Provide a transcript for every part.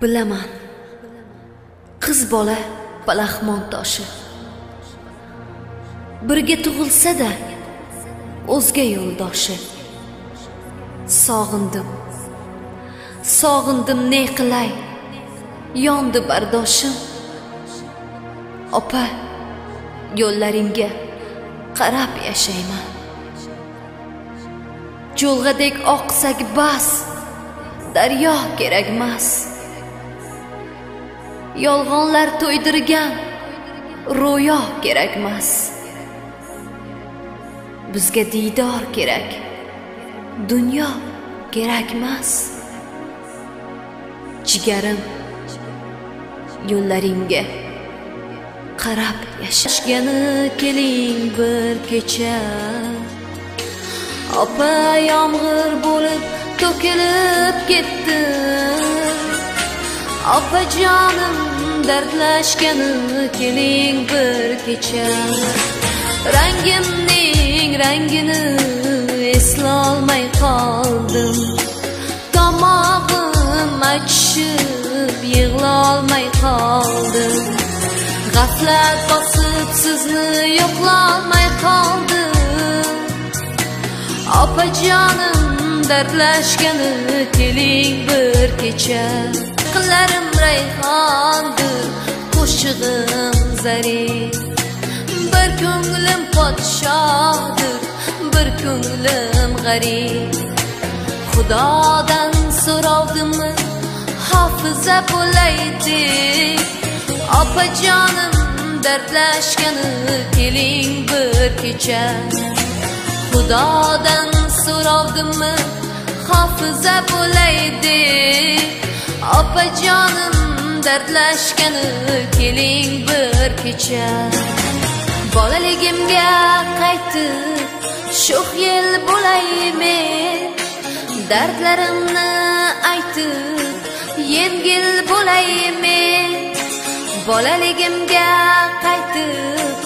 Bilaman, qiz bola palaxmon toshi. Birga tug'ilsa-da o'zga yo'ldoshi. Sog'indim ne qilay, yondi bardoshim. Opa, yo'llaringga qarab yashayman. Jo'lg'adek oqsak bas, daryo kerakmas. Yolg'onlar to'ydirgan ro'yo kerakmas. Bizga diydor kerak, dunyo kerakmas. Jigarim, yo'llaringga qarab yashashgani keling bir kecha. Opa, yomg'ir bo'lib to'kilib ketdi. Opajonim, dardlashgani keling bir kecha. Rangimning rangini eslolmay qoldim. Tomog'im achishib yig'lolmay qoldim. G'aflat bosib sizni yo'qlolmay qoldim. Opajonim, dardlashgani keling bir kecha. Qillarim rayhondir, qo'shig'im zarif. Bir ko'nglim podshodir, bir ko'nglim g'arib. Xudodan so'rovdimmi, hofiza bo'laylik. Opajonim, dardlashgani keling bir kecha. Xudodan so'rovdimmi, hofiza bo'laylik. Opajonim, dardlashgani keling bir kecha. Bolaligimga qaytib sho'x yil bo'laymen. Dardlarimni aytib yengil bo'laymen. Bolaligimga qaytib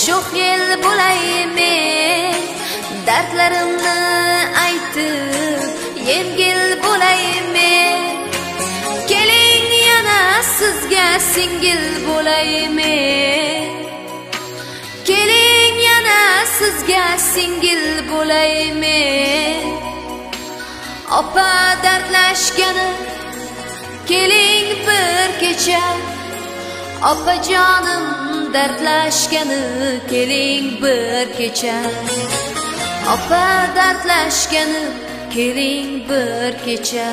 sho'x yil bo'laymen. Dardlarimni aytib yengil bo'laymen. Keling yana sizga singil bo'laymen. Keling yana sizga singil bo'laymen. Opa, dardlashgani keling bir kecha. Opajonim, dardlashgani keling bir kecha. Opa, dardlashgani keling bir kecha.